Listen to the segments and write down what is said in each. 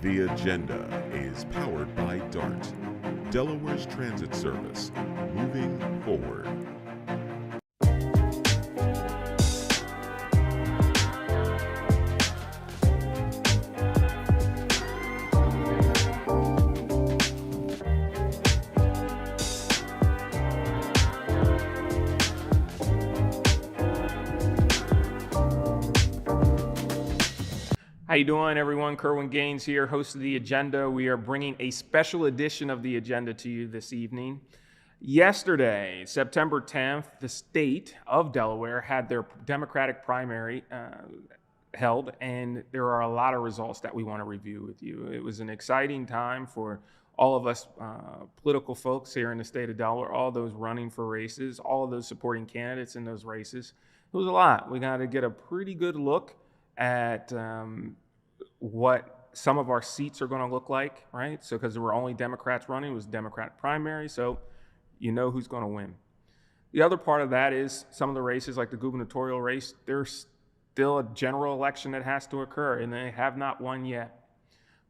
The Agenda is powered by DART, Delaware's transit service, moving forward. How you doing, everyone? Kerwin Gaines here, host of The Agenda. We are bringing a special edition of The Agenda to you this evening. Yesterday, September 10th, the state of Delaware had their Democratic primary held, and there are a lot of results that we want to review with you. It was an exciting time for all of us political folks here in the state of Delaware, all those running for races, all of those supporting candidates in those races. It was a lot. We got to get a pretty good look at what some of our seats are going to look like, right? So because there were only Democrats running, it was Democratic primary, so you know who's going to win. The other part of that is some of the races, like the gubernatorial race, there's still a general election that has to occur, and they have not won yet.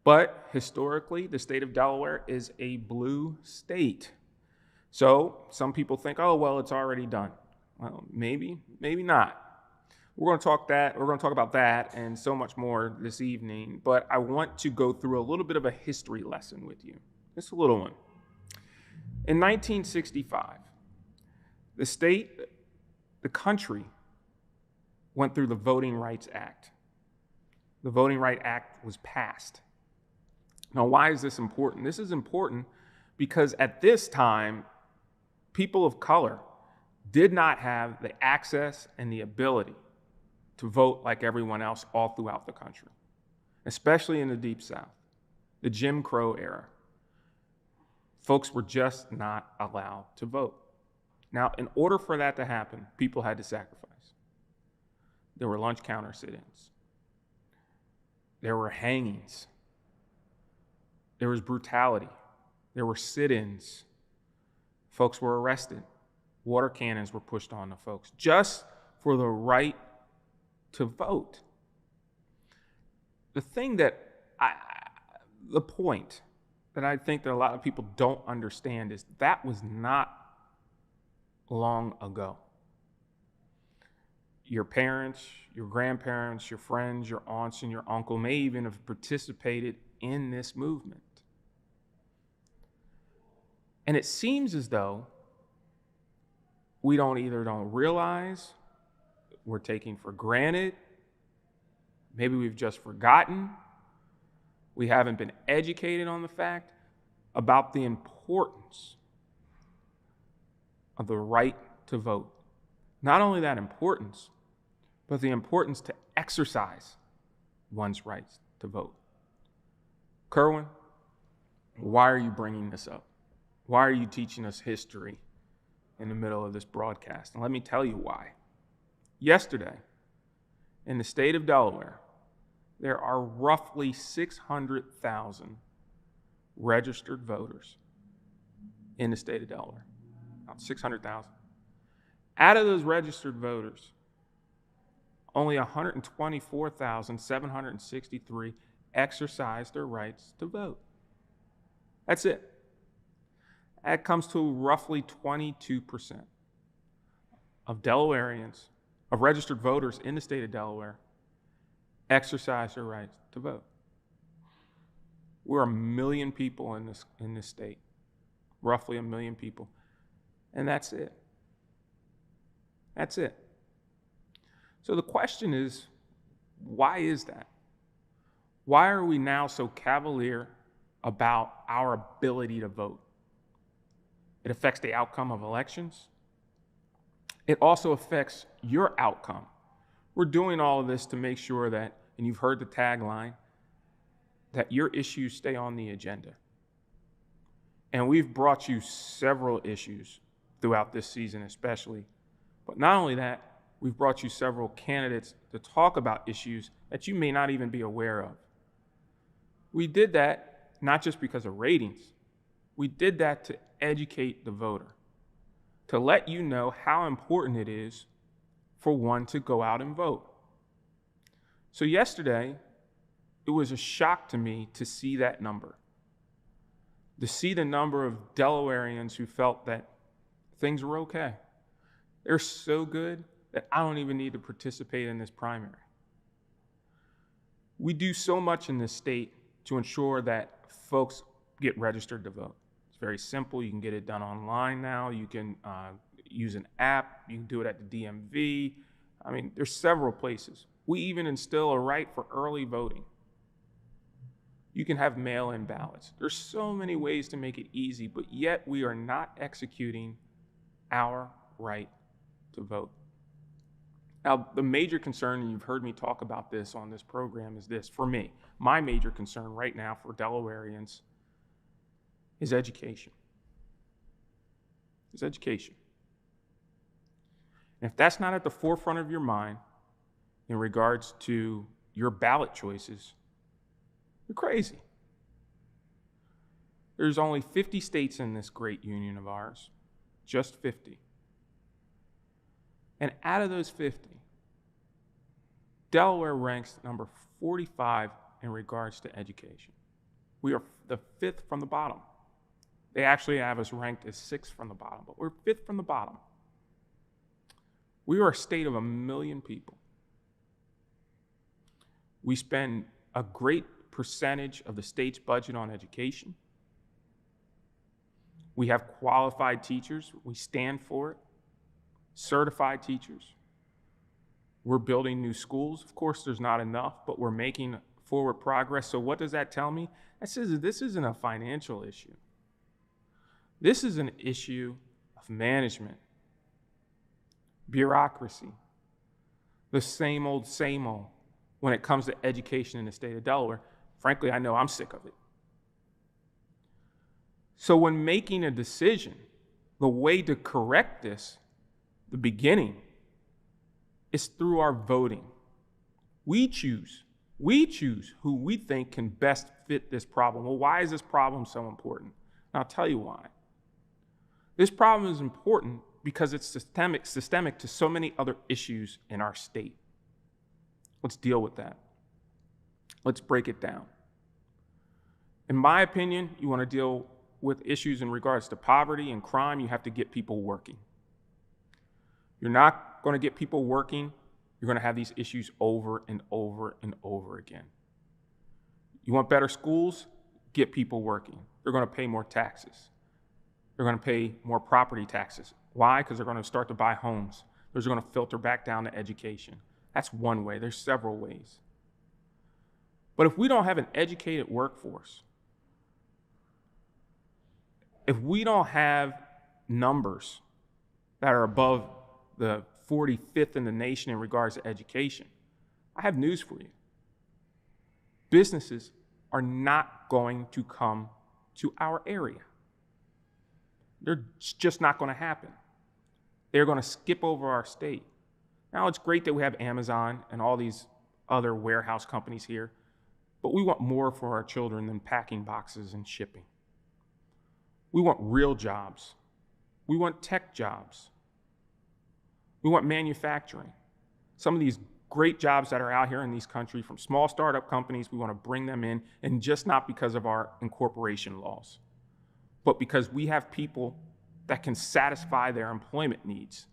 But historically, the state of Delaware is a blue state. So some people think, oh, well, it's already done. Well, maybe not. We're going to talk about that and so much more this evening, but I want to go through a little bit of a history lesson with you. Just a little one. In 1965, the country went through the Voting Rights Act. The Voting Rights Act was passed. Now, why is this important? This is important because at this time, people of color did not have the access and the ability to vote like everyone else all throughout the country, especially in the Deep South, the Jim Crow era. Folks were just not allowed to vote. Now, in order for that to happen, people had to sacrifice. There were lunch counter sit-ins. There were hangings. There was brutality. There were sit-ins. Folks were arrested. Water cannons were pushed on the folks just for the right to vote. The point that I think that a lot of people don't understand is that was not long ago. Your parents, your grandparents, your friends, your aunts, and your uncle may even have participated in this movement. And it seems as though we don't realize, we're taking for granted, maybe we've just forgotten, we haven't been educated on the fact about the importance of the right to vote. Not only that importance, but the importance to exercise one's rights to vote. Kerwin, why are you bringing this up? Why are you teaching us history in the middle of this broadcast? And let me tell you why. Yesterday, in the state of Delaware, there are roughly 600,000 registered voters in the state of Delaware. About 600,000. Out of those registered voters, only 124,763 exercised their rights to vote. That's it. That comes to roughly 22% of Delawareans, of registered voters in the state of Delaware, exercise their rights to vote. We're 1 million people in this state, roughly 1 million people, and that's it. That's it. So the question is, why is that? Why are we now so cavalier about our ability to vote? It affects the outcome of elections. It also affects your outcome. We're doing all of this to make sure that, and you've heard the tagline, that your issues stay on the agenda. And we've brought you several issues throughout this season especially. But not only that, we've brought you several candidates to talk about issues that you may not even be aware of. We did that not just because of ratings. We did that to educate the voter, to let you know how important it is for one to go out and vote. So yesterday, it was a shock to me to see that number, to see the number of Delawareans who felt that things were okay. They're so good that I don't even need to participate in this primary. We do so much in this state to ensure that folks get registered to vote. It's very simple. You can get it done online now. You can use an app. You can do it at the DMV. I mean, there's several places. We even instill a right for early voting. You can have mail-in ballots. There's so many ways to make it easy, but yet we are not executing our right to vote. Now, the major concern, and you've heard me talk about this on this program, is this. For me, my major concern right now for Delawareans is education. Is education. And if that's not at the forefront of your mind in regards to your ballot choices, you're crazy. There's only 50 states in this great union of ours, just 50. And out of those 50, Delaware ranks number 45 in regards to education. We are the 5th from the bottom. They actually have us ranked as 6th from the bottom, but we're 5th from the bottom. We are a state of 1 million people. We spend a great percentage of the state's budget on education. We have qualified teachers. We stand for it. Certified teachers. We're building new schools. Of course, there's not enough, but we're making forward progress. So what does that tell me? That says this isn't a financial issue. This is an issue of management, bureaucracy, the same old when it comes to education in the state of Delaware. Frankly, I know I'm sick of it. So when making a decision, the way to correct this, the beginning, is through our voting. We choose who we think can best fit this problem. Well, why is this problem so important? And I'll tell you why. This problem is important because it's systemic to so many other issues in our state. Let's deal with that. Let's break it down. In my opinion, you want to deal with issues in regards to poverty and crime, you have to get people working. You're not going to get people working, you're going to have these issues over and over and over again. You want better schools? Get people working. They're going to pay more taxes. They're going to pay more property taxes. Why? Because they're going to start to buy homes. Those are going to filter back down to education. That's one way. There's several ways. But if we don't have an educated workforce, if we don't have numbers that are above the 45th in the nation in regards to education, I have news for you. Businesses are not going to come to our area. It's just not going to happen. They're going to skip over our state. Now, it's great that we have Amazon and all these other warehouse companies here, but we want more for our children than packing boxes and shipping. We want real jobs. We want tech jobs. We want manufacturing. Some of these great jobs that are out here in these countries from small startup companies, we want to bring them in, and just not because of our incorporation laws, but because we have people that can satisfy their employment needs.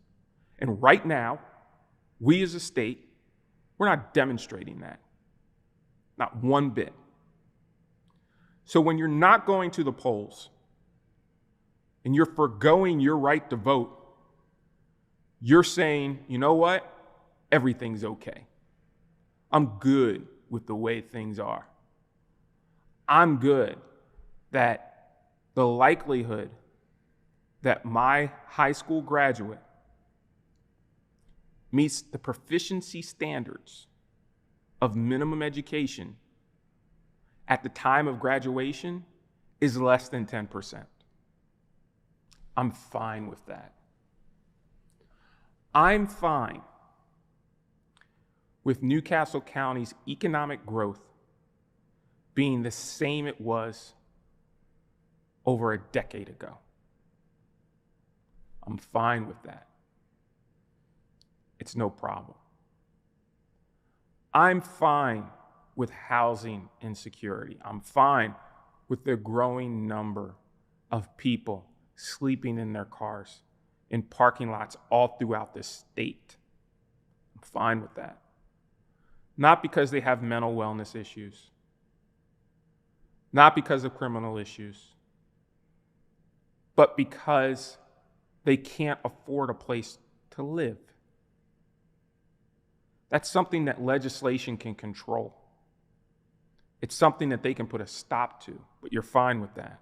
And right now, we as a state, we're not demonstrating that. Not one bit. So when you're not going to the polls and you're forgoing your right to vote, you're saying, you know what? Everything's okay. I'm good with the way things are. I'm good that the likelihood that my high school graduate meets the proficiency standards of minimum education at the time of graduation is less than 10%. I'm fine with that. I'm fine with Newcastle County's economic growth being the same it was over a decade ago. I'm fine with that. It's no problem. I'm fine with housing insecurity. I'm fine with the growing number of people sleeping in their cars in parking lots all throughout this state. I'm fine with that. Not because they have mental wellness issues, not because of criminal issues, but because they can't afford a place to live. That's something that legislation can control. It's something that they can put a stop to, but you're fine with that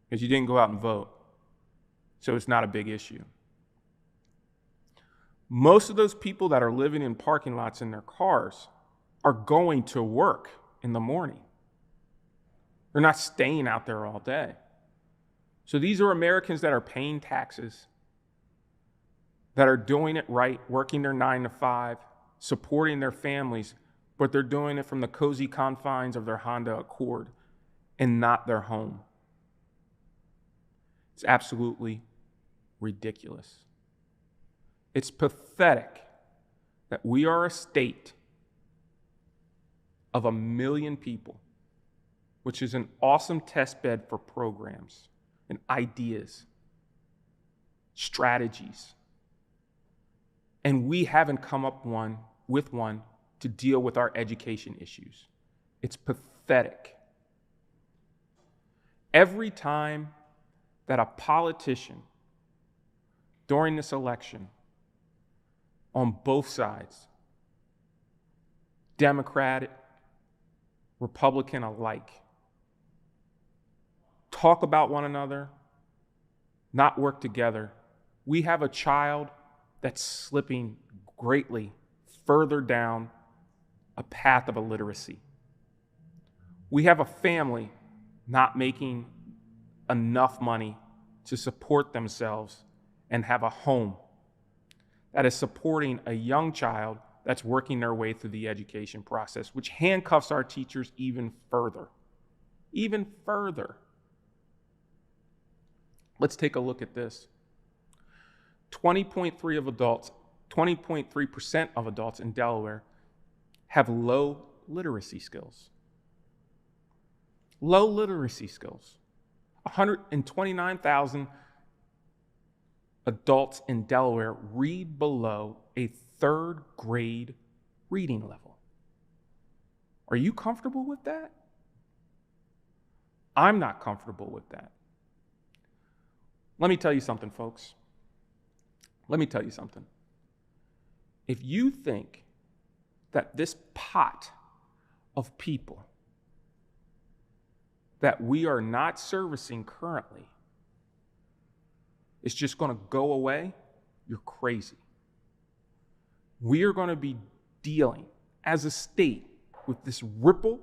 because you didn't go out and vote. So it's not a big issue. Most of those people that are living in parking lots in their cars are going to work in the morning. They're not staying out there all day. So these are Americans that are paying taxes, that are doing it right, working their 9 to 5, supporting their families, but they're doing it from the cozy confines of their Honda Accord and not their home. It's absolutely ridiculous. It's pathetic that we are a state of 1 million people, which is an awesome test bed for programs and ideas, strategies. And we haven't come up with one to deal with our education issues. It's pathetic. Every time that a politician during this election on both sides, Democrat, Republican alike, talk about one another, not work together, we have a child that's slipping greatly further down a path of illiteracy. We have a family not making enough money to support themselves and have a home that is supporting a young child that's working their way through the education process, which handcuffs our teachers even further. Even further. Let's take a look at this. 20.3% of adults in Delaware have low literacy skills. Low literacy skills. 129,000 adults in Delaware read below a 3rd grade reading level. Are you comfortable with that? I'm not comfortable with that. Let me tell you something, folks. Let me tell you something. If you think that this pot of people that we are not servicing currently is just going to go away, you're crazy. We are going to be dealing as a state with this ripple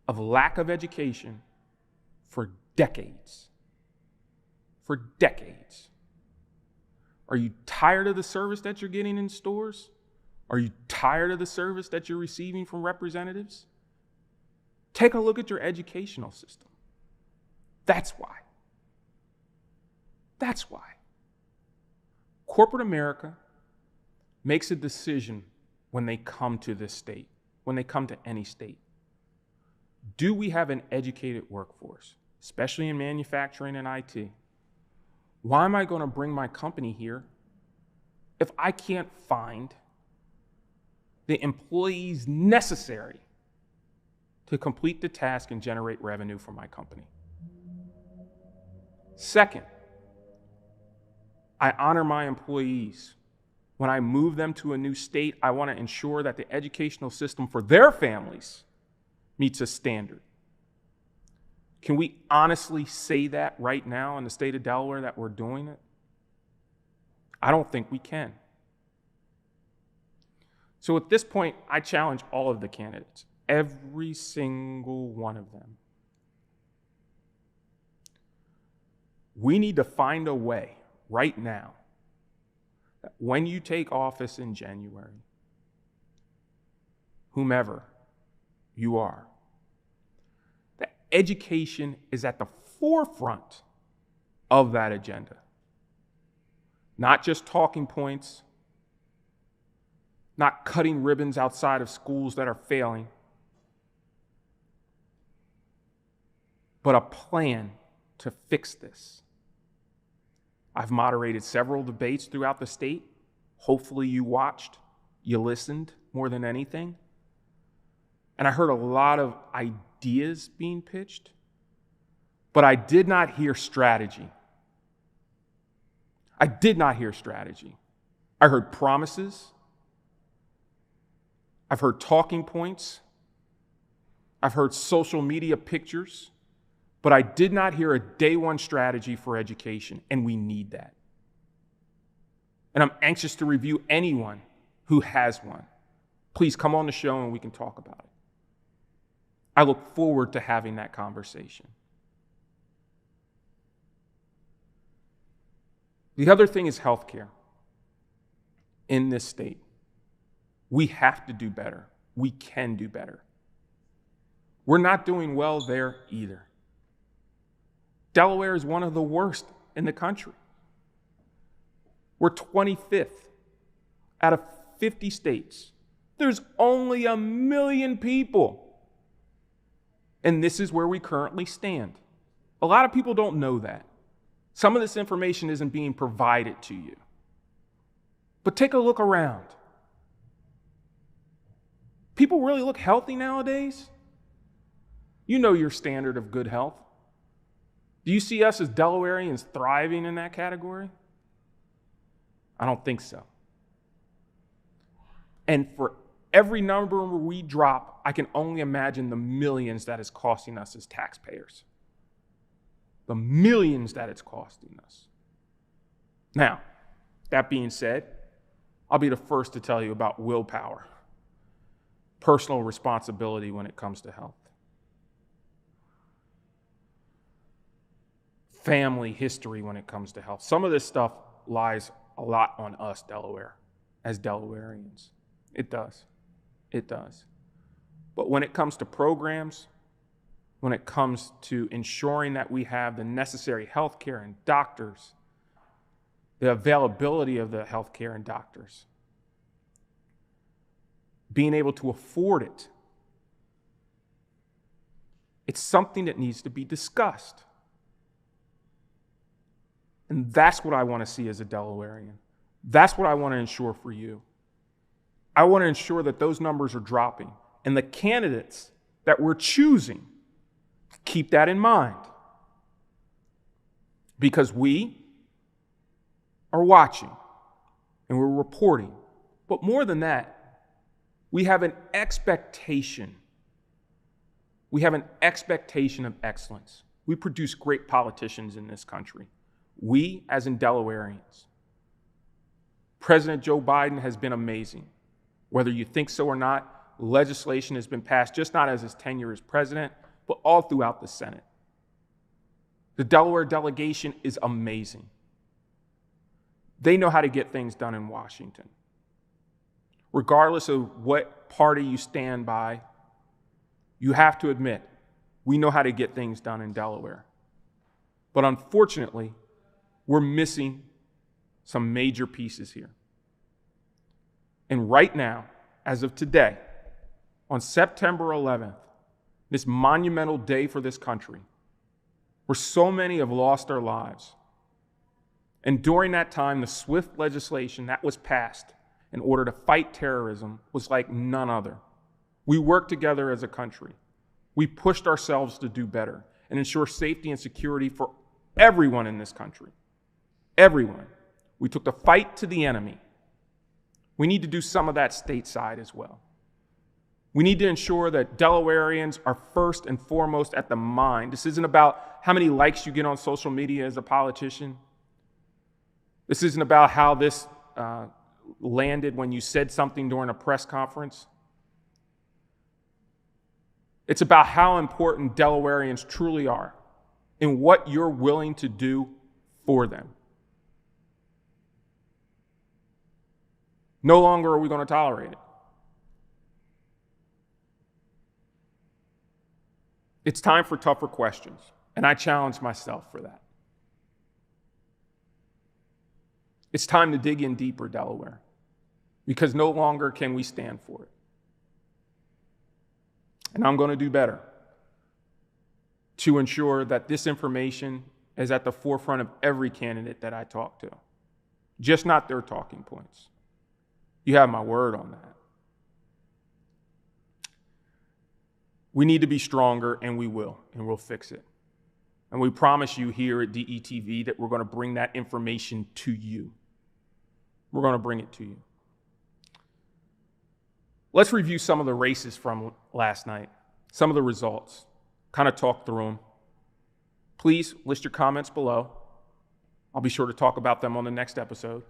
of lack of education for decades. For decades. Are you tired of the service that you're getting in stores? Are you tired of the service that you're receiving from representatives? Take a look at your educational system. That's why. That's why. Corporate America makes a decision when they come to this state, when they come to any state. Do we have an educated workforce, especially in manufacturing and IT? Why am I going to bring my company here if I can't find the employees necessary to complete the task and generate revenue for my company? Second, I honor my employees. When I move them to a new state, I want to ensure that the educational system for their families meets a standard. Can we honestly say that right now in the state of Delaware that we're doing it? I don't think we can. So at this point, I challenge all of the candidates, every single one of them. We need to find a way right now that when you take office in January, whomever you are, that education is at the forefront of that agenda. Not just talking points, not cutting ribbons outside of schools that are failing, but a plan to fix this. I've moderated several debates throughout the state. Hopefully you watched, you listened more than anything. And I heard a lot of ideas being pitched, but I did not hear strategy. I did not hear strategy. I heard promises. I've heard talking points. I've heard social media pictures, but I did not hear a day one strategy for education, and we need that. And I'm anxious to review anyone who has one. Please come on the show and we can talk about it. I look forward to having that conversation. The other thing is healthcare in this state. We have to do better. We can do better. We're not doing well there either. Delaware is one of the worst in the country. We're 25th out of 50 states. There's only 1 million people. And this is where we currently stand. A lot of people don't know that. Some of this information isn't being provided to you. But take a look around. People really look healthy nowadays. You know your standard of good health. Do you see us as Delawareans thriving in that category? I don't think so. And for every number we drop, I can only imagine the millions that it's costing us as taxpayers. The millions that it's costing us. Now, that being said, I'll be the first to tell you about willpower, personal responsibility when it comes to health, family history when it comes to health. Some of this stuff lies a lot on us, Delaware, as Delawareans. It does. It does. But when it comes to programs, when it comes to ensuring that we have the necessary health care and doctors, the availability of the health care and doctors, being able to afford it, it's something that needs to be discussed. And that's what I want to see as a Delawarean. That's what I want to ensure for you. I want to ensure that those numbers are dropping, and the candidates that we're choosing keep that in mind. Because we are watching and we're reporting. But more than that, we have an expectation. We have an expectation of excellence. We produce great politicians in this country. We, as in Delawareans. President Joe Biden has been amazing. Whether you think so or not, legislation has been passed, just not as his tenure as president, but all throughout the Senate. The Delaware delegation is amazing. They know how to get things done in Washington. Regardless of what party you stand by, you have to admit, we know how to get things done in Delaware. But unfortunately, we're missing some major pieces here. And right now, as of today, on September 11th, this monumental day for this country, where so many have lost their lives. And during that time, the swift legislation that was passed in order to fight terrorism was like none other. We worked together as a country. We pushed ourselves to do better and ensure safety and security for everyone in this country. Everyone. We took the fight to the enemy. We need to do some of that stateside as well. We need to ensure that Delawareans are first and foremost at the mind. This isn't about how many likes you get on social media as a politician. This isn't about how this landed when you said something during a press conference. It's about how important Delawareans truly are and what you're willing to do for them. No longer are we going to tolerate it. It's time for tougher questions, and I challenge myself for that. It's time to dig in deeper, Delaware. because no longer can we stand for it. And I'm going to do better to ensure that this information is at the forefront of every candidate that I talk to, just not their talking points. You have my word on that. We need to be stronger, and we'll fix it. And we promise you here at DETV that we're going to bring that information to you. We're going to bring it to you. Let's review some of the races from last night, some of the results, kind of talk through them. Please list your comments below. I'll be sure to talk about them on the next episode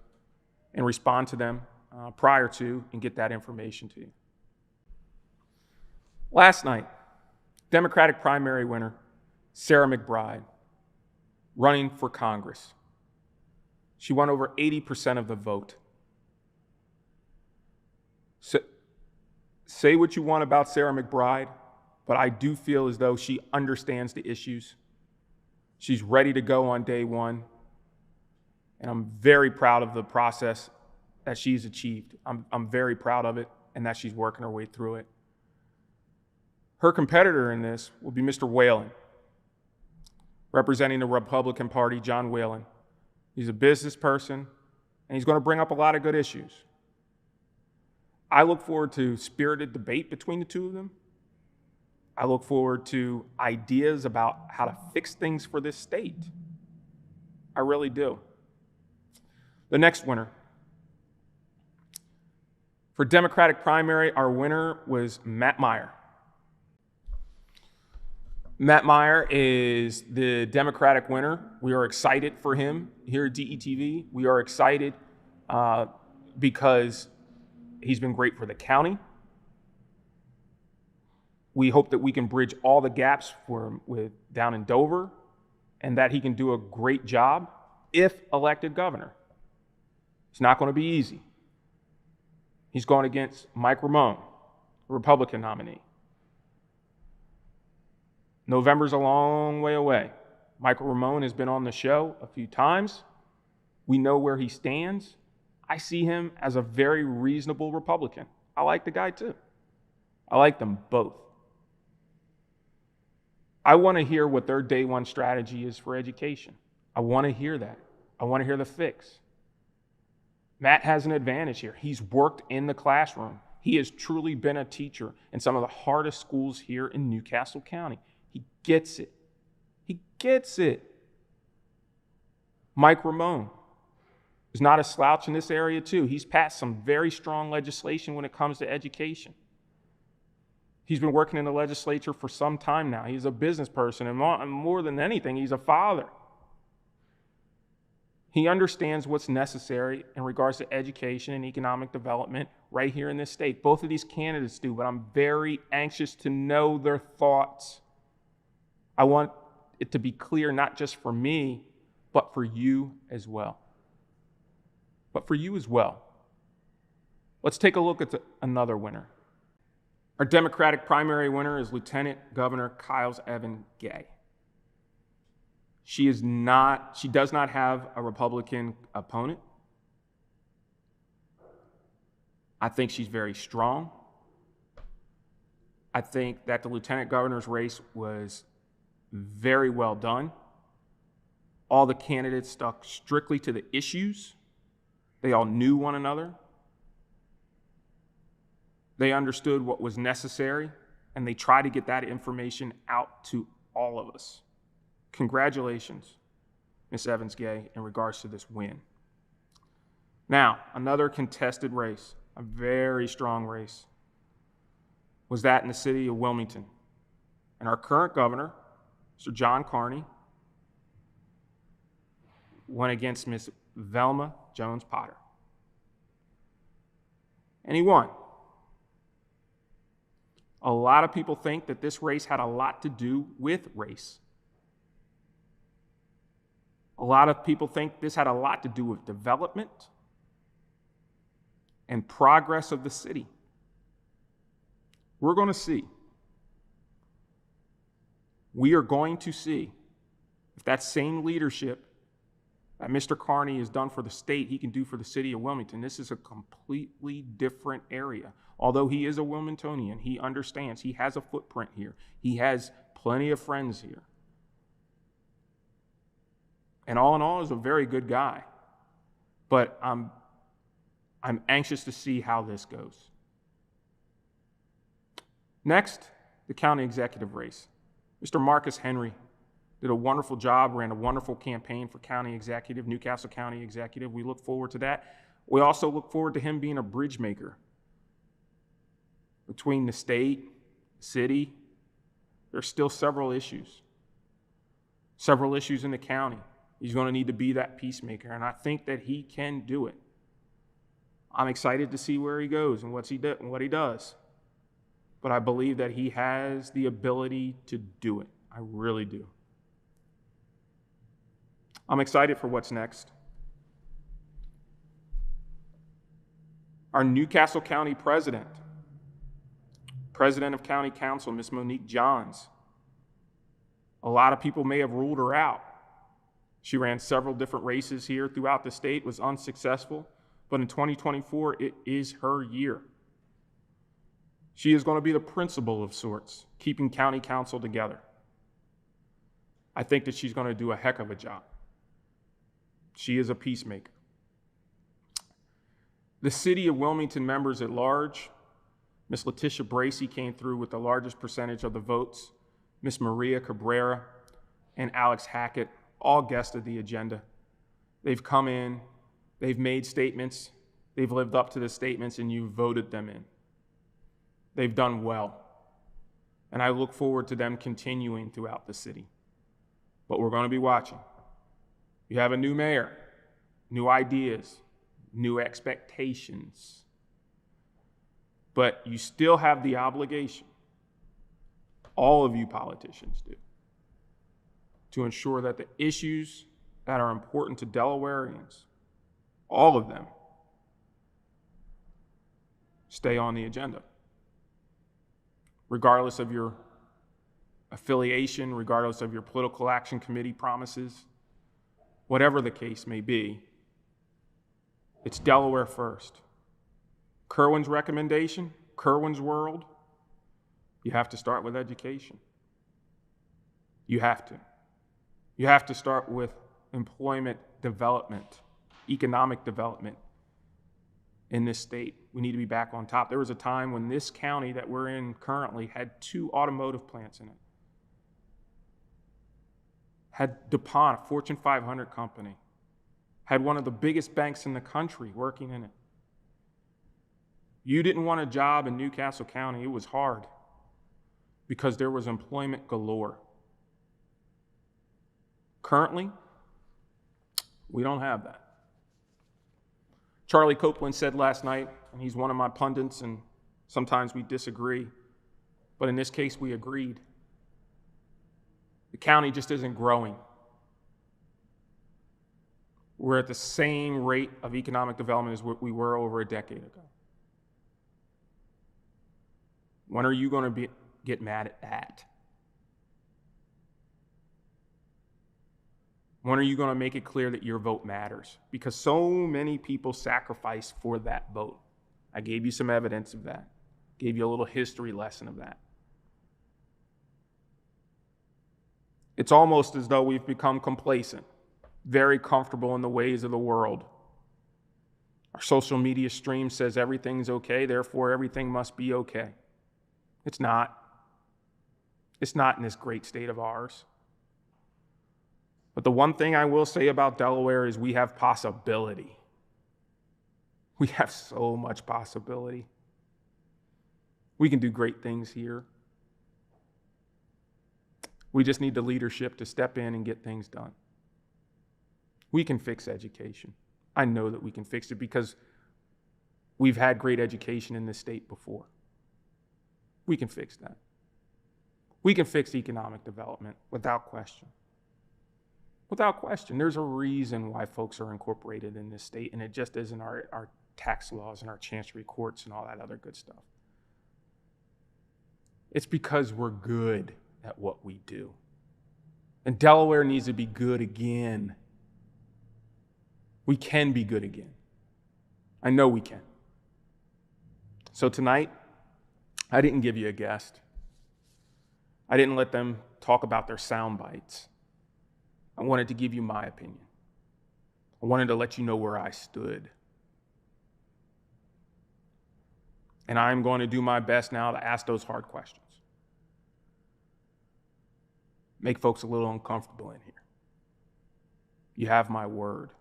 and respond to them prior to and get that information to you. Last night, Democratic primary winner, Sarah McBride, running for Congress. She won over 80% of the vote. Say what you want about Sarah McBride, but I do feel as though she understands the issues. She's ready to go on day one, and I'm very proud of the process that she's achieved. I'm very proud of it, and that she's working her way through it. Her competitor in this will be Mr. Whalen, representing the Republican Party, John Whalen. He's a business person, and he's going to bring up a lot of good issues. I look forward to spirited debate between the two of them. I look forward to ideas about how to fix things for this state. I really do. The next winner. For Democratic primary, our winner was Matt Meyer. Matt Meyer is the Democratic winner. We are excited for him here at DETV. We are excited because he's been great for the county. We hope that we can bridge all the gaps down in Dover, and that he can do a great job if elected governor. It's not going to be easy. He's going against Mike Ramone, a Republican nominee. November's a long way away. Michael Ramone has been on the show a few times. We know where he stands. I see him as a very reasonable Republican. I like the guy too. I like them both. I want to hear what their day one strategy is for education. I want to hear that. I want to hear the fix. Matt has an advantage here. He's worked in the classroom. He has truly been a teacher in some of the hardest schools here in Newcastle County. He gets it. He gets it. Mike Ramone is not a slouch in this area too. He's passed some very strong legislation when it comes to education. He's been working in the legislature for some time now. He's a business person, and more than anything, he's a father. He understands what's necessary in regards to education and economic development right here in this state. Both of these candidates do, but I'm very anxious to know their thoughts. I want it to be clear, not just for me, but for you as well. Let's take a look at another winner. Our Democratic primary winner is Lieutenant Governor Kyles Evan Gay. She does not have a Republican opponent. I think she's very strong. I think that the lieutenant governor's race was very well done. All the candidates stuck strictly to the issues. They all knew one another. They understood what was necessary, and they tried to get that information out to all of us. Congratulations, Ms. Evans-Gay, in regards to this win. Now, another contested race, a very strong race, was that in the city of Wilmington. And our current governor, Mr. John Carney, went against Ms. Velma Jones-Potter. And he won. A lot of people think that this race had a lot to do with race. A lot of people think this had a lot to do with development and progress of the city. We're going to see. We are going to see if that same leadership that Mr. Carney has done for the state, he can do for the city of Wilmington. This is a completely different area. Although he is a Wilmingtonian, he understands. He has a footprint here. He has plenty of friends here. And all in all, is a very good guy. But I'm anxious to see how this goes. Next, the county executive race. Mr. Marcus Henry did a wonderful job, ran a wonderful campaign for county executive, Newcastle County executive. We look forward to that. We also look forward to him being a bridge maker between the state, city. There's still several issues in the county. He's going to need to be that peacemaker, and I think that he can do it. I'm excited to see where he goes and what he does. But I believe that he has the ability to do it. I really do. I'm excited for what's next. Our Newcastle County President of County Council, Ms. Monique Johns. A lot of people may have ruled her out. She ran several different races here throughout the state, was unsuccessful, but in 2024, it is her year. She is going to be the principal of sorts, keeping county council together. I think that she's going to do a heck of a job. She is a peacemaker. The city of Wilmington members at large, Ms. Letitia Bracey came through with the largest percentage of the votes. Ms. Maria Cabrera and Alex Hackett all guested the agenda. They've come in, they've made statements, they've lived up to the statements, and you voted them in. They've done well. And I look forward to them continuing throughout the city. But we're going to be watching. You have a new mayor, new ideas, new expectations. But you still have the obligation, all of you politicians do, to ensure that the issues that are important to Delawareans, all of them, stay on the agenda. Regardless of your affiliation, regardless of your political action committee promises, whatever the case may be, it's Delaware first. Kerwin's recommendation, Kerwin's world, you have to start with education. You have to. You have to start with employment development, economic development in this state. We need to be back on top. There was a time when this county that we're in currently had 2 automotive plants in it. Had DuPont, a Fortune 500 company. Had one of the biggest banks in the country working in it. You didn't want a job in Newcastle County. It was hard because there was employment galore. Currently, we don't have that. Charlie Copeland said last night, and he's one of my pundits, and sometimes we disagree, but in this case, we agreed. The county just isn't growing. We're at the same rate of economic development as we were over a decade ago. When are you going to get mad at that? When are you going to make it clear that your vote matters? Because so many people sacrifice for that vote. I gave you some evidence of that. Gave you a little history lesson of that. It's almost as though we've become complacent, very comfortable in the ways of the world. Our social media stream says everything's okay, therefore everything must be okay. It's not. It's not in this great state of ours. But the one thing I will say about Delaware is we have possibility. We have so much possibility. We can do great things here. We just need the leadership to step in and get things done. We can fix education. I know that we can fix it because we've had great education in this state before. We can fix that. We can fix economic development without question. Without question. There's a reason why folks are incorporated in this state, and it just isn't our tax laws and our chancery courts and all that other good stuff. It's because we're good at what we do. And Delaware needs to be good again. We can be good again. I know we can. So tonight, I didn't give you a guest. I didn't let them talk about their sound bites. I wanted to give you my opinion. I wanted to let you know where I stood. And I'm going to do my best now to ask those hard questions. Make folks a little uncomfortable in here. You have my word.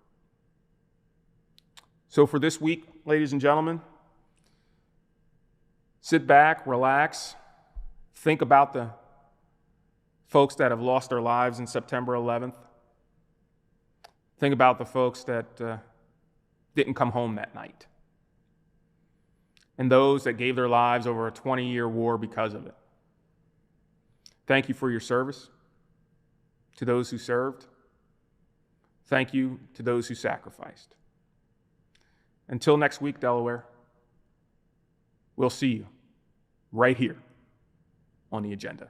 So for this week, ladies and gentlemen, sit back, relax, think about the folks that have lost their lives on September 11th. Think about the folks that didn't come home that night. And those that gave their lives over a 20-year war because of it. Thank you for your service. To those who served, thank you to those who sacrificed. Until next week, Delaware, we'll see you right here on the agenda.